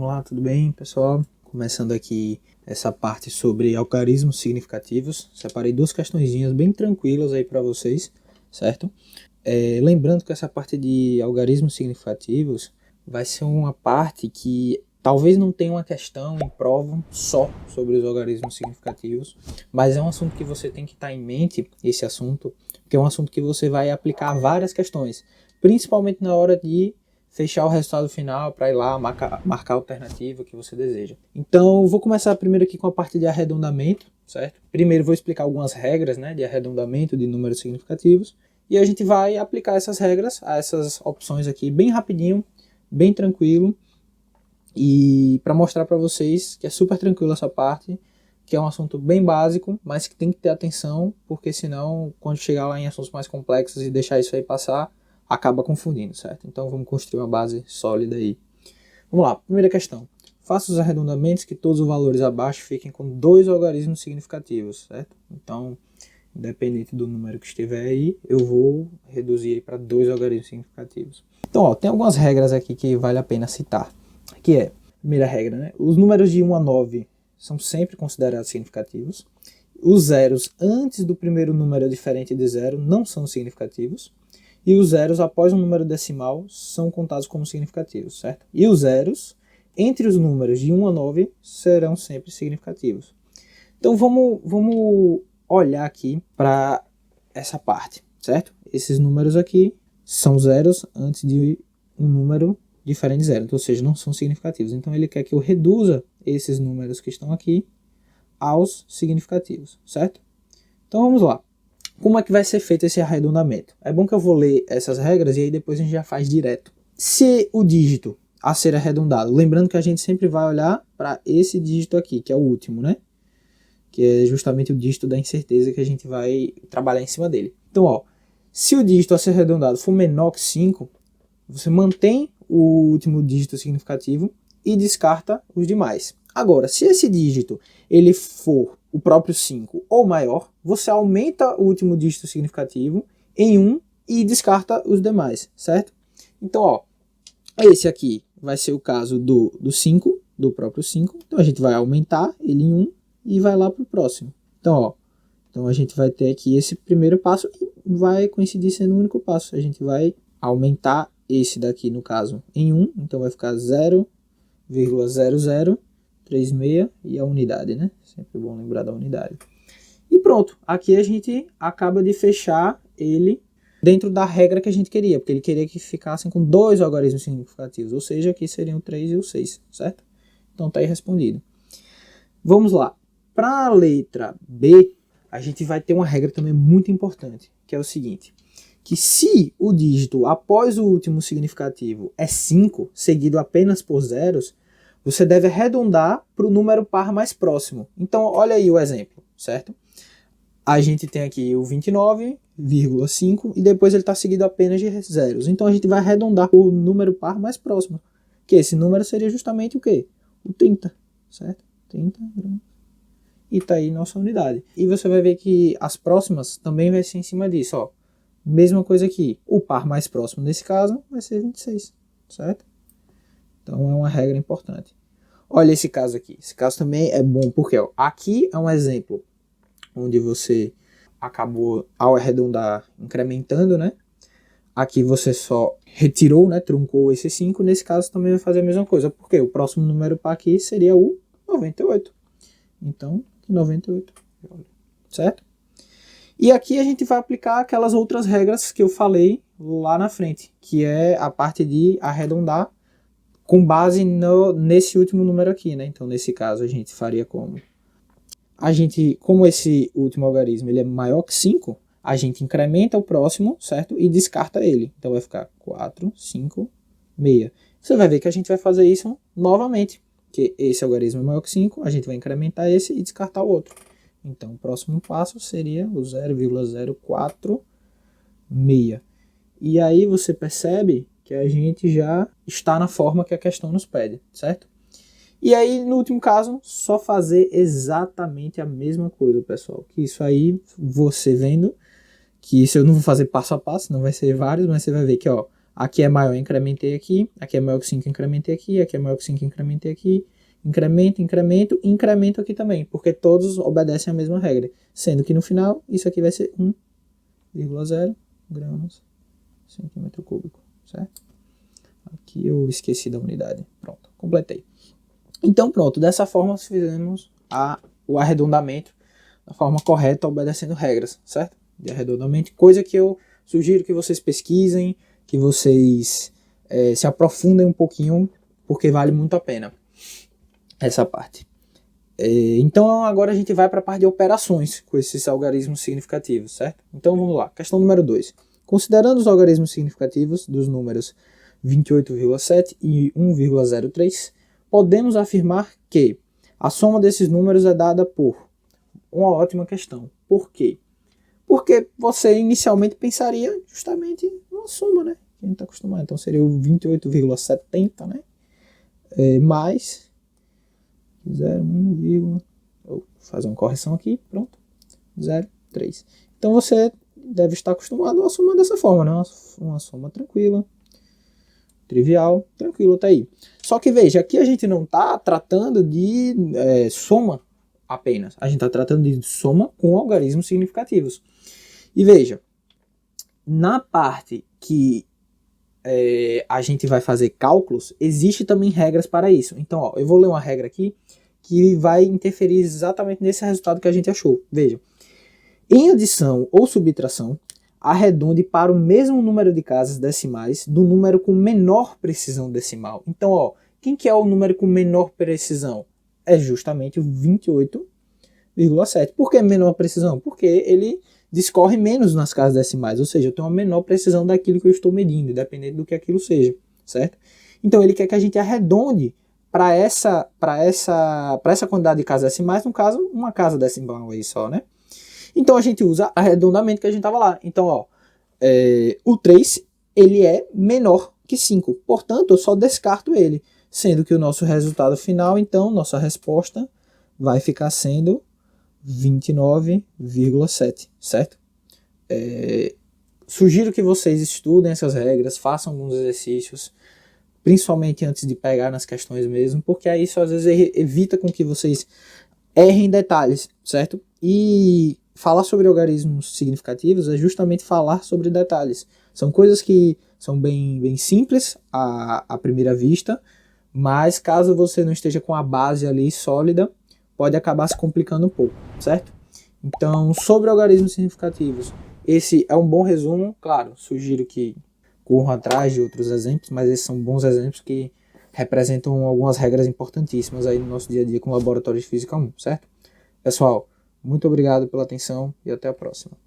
Vamos lá, tudo bem, pessoal? Começando aqui essa parte sobre algarismos significativos. Separei duas questõezinhas bem tranquilas aí para vocês, certo? Lembrando que essa parte de algarismos significativos vai ser uma parte que talvez não tenha uma questão em prova só sobre os algarismos significativos, mas é um assunto que você tem que estar em mente, esse assunto, porque é um assunto que você vai aplicar várias questões, principalmente na hora de fechar o resultado final para ir lá marcar a alternativa que você deseja. Então, vou começar primeiro aqui com a parte de arredondamento, certo? Primeiro vou explicar algumas regras, né, de arredondamento de números significativos, e a gente vai aplicar essas regras a essas opções aqui bem rapidinho, bem tranquilo, e para mostrar para vocês que é super tranquilo essa parte, que é um assunto bem básico, mas que tem que ter atenção, porque senão, quando chegar lá em assuntos mais complexos e deixar isso aí passar, acaba confundindo, certo? Então vamos construir uma base sólida aí. Vamos lá, primeira questão. Faça os arredondamentos que todos os valores abaixo fiquem com dois algarismos significativos, certo? Então, independente do número que estiver aí, eu vou reduzir aí para dois algarismos significativos. Então, ó, tem algumas regras aqui que vale a pena citar, que é, primeira regra, né? Os números de 1 a 9 são sempre considerados significativos. Os zeros antes do primeiro número diferente de zero não são significativos. E os zeros após um número decimal são contados como significativos, certo? E os zeros entre os números de 1 a 9 serão sempre significativos. Então vamos olhar aqui para essa parte, certo? Esses números aqui são zeros antes de um número diferente de zero, então, ou seja, não são significativos. Então ele quer que eu reduza esses números que estão aqui aos significativos, certo? Então vamos lá. Como é que vai ser feito esse arredondamento? É bom que eu vou ler essas regras e aí depois a gente já faz direto. Se o dígito a ser arredondado, lembrando que a gente sempre vai olhar para esse dígito aqui, que é o último, né? Que é justamente o dígito da incerteza que a gente vai trabalhar em cima dele. Então, ó, se o dígito a ser arredondado for menor que 5, você mantém o último dígito significativo e descarta os demais. Agora, se esse dígito ele for o próprio 5 ou maior, você aumenta o último dígito significativo em 1 e descarta os demais, certo? Então, ó, esse aqui vai ser o caso do 5, do próprio 5. Então, a gente vai aumentar ele em 1 e vai lá para o próximo. Então, ó, então a gente vai ter aqui esse primeiro passo e vai coincidir sendo o único passo. A gente vai aumentar esse daqui, no caso, em 1. Então, vai ficar 0,0036 e a unidade, né? Sempre bom lembrar da unidade. E pronto, aqui a gente acaba de fechar ele dentro da regra que a gente queria, porque ele queria que ficassem com dois algarismos significativos, ou seja, aqui seriam o 3 e o 6, certo? Então tá aí respondido. Vamos lá. Para a letra B, a gente vai ter uma regra também muito importante, que é o seguinte, que se o dígito após o último significativo é 5, seguido apenas por zeros, você deve arredondar para o número par mais próximo. Então, olha aí o exemplo, certo? A gente tem aqui o 29,5 e depois ele está seguido apenas de zeros. Então, a gente vai arredondar para o número par mais próximo, que esse número seria justamente o quê? O 30, certo? 30 gramas. E está aí nossa unidade. E você vai ver que as próximas também vai ser em cima disso, ó. Mesma coisa aqui. O par mais próximo nesse caso vai ser 26, certo? Então é uma regra importante. Olha esse caso aqui. Esse caso também é bom porque ó, aqui é um exemplo onde você acabou ao arredondar incrementando, né? Aqui você só retirou, né? Truncou esse 5. Nesse caso também vai fazer a mesma coisa. Porque o próximo número para aqui seria o 98. Então, 98. Certo? E aqui a gente vai aplicar aquelas outras regras que eu falei lá na frente, que é a parte de arredondar com base nesse último número aqui, né? Então, nesse caso, a gente faria como? Como esse último algarismo ele é maior que 5, a gente incrementa o próximo, certo? E descarta ele. Então, vai ficar 4, 5, 6. Você vai ver que a gente vai fazer isso novamente, que esse algarismo é maior que 5, a gente vai incrementar esse e descartar o outro. Então, o próximo passo seria o 0,046. E aí você percebe que a gente já está na forma que a questão nos pede, certo? E aí, no último caso, só fazer exatamente a mesma coisa, pessoal. Que isso aí, você vendo, que isso eu não vou fazer passo a passo, não vai ser vários, mas você vai ver que, ó, Aqui é maior, incrementei aqui. Aqui é maior que 5, incrementei aqui. Aqui é maior que 5, incrementei aqui. Incremento, incremento, incremento aqui também, porque todos obedecem à mesma regra. Sendo que no final, isso aqui vai ser 1,0 gramas centímetro cúbico, certo? Aqui eu esqueci da unidade. Pronto, completei. Então pronto, dessa forma nós fizemos o arredondamento da forma correta, obedecendo regras, certo? De arredondamento, coisa que eu sugiro que vocês pesquisem, que vocês se aprofundem um pouquinho, porque vale muito a pena essa parte. Então agora a gente vai para a parte de operações com esses algarismos significativos, certo? Então vamos lá, questão número 2. Considerando os algarismos significativos dos números 28,7 e 1,03, podemos afirmar que a soma desses números é dada por... Uma ótima questão. Por quê? Porque você inicialmente pensaria justamente numa soma, né? Que a gente está acostumado. Então seria o 28,70, né? Mais 0,1, vou fazer uma correção aqui, pronto, 0,3. Então você deve estar acostumado a somar dessa forma, né? Uma soma tranquila, trivial, tranquilo, tá aí. Só que veja, aqui a gente não está tratando de soma apenas, a gente está tratando de soma com algarismos significativos. E veja, na parte que a gente vai fazer cálculos, existe também regras para isso. Então, ó, eu vou ler uma regra aqui que vai interferir exatamente nesse resultado que a gente achou. Veja, em adição ou subtração, arredonde para o mesmo número de casas decimais do número com menor precisão decimal. Então, ó, quem que é o número com menor precisão? É justamente o 28,7. Por que menor precisão? Porque ele discorre menos nas casas decimais, ou seja, eu tenho uma menor precisão daquilo que eu estou medindo, dependendo do que aquilo seja, certo? Então ele quer que a gente arredonde para essa quantidade de casas decimais, no caso, uma casa decimal aí só, né? Então a gente usa arredondamento que a gente estava lá. Então, ó, o 3, ele é menor que 5, portanto, eu só descarto ele, sendo que o nosso resultado final, então, nossa resposta vai ficar sendo 29,7, certo? Sugiro que vocês estudem essas regras, façam alguns exercícios, principalmente antes de pegar nas questões mesmo, porque aí isso às vezes evita com que vocês errem detalhes, certo? E falar sobre algarismos significativos é justamente falar sobre detalhes. São coisas que são bem simples à primeira vista, mas caso você não esteja com a base ali sólida, pode acabar se complicando um pouco, certo? Então, sobre algarismos significativos, esse é um bom resumo. Claro, sugiro que corram atrás de outros exemplos, mas esses são bons exemplos que representam algumas regras importantíssimas aí no nosso dia a dia com o Laboratório de Física 1, certo? Pessoal, muito obrigado pela atenção e até a próxima.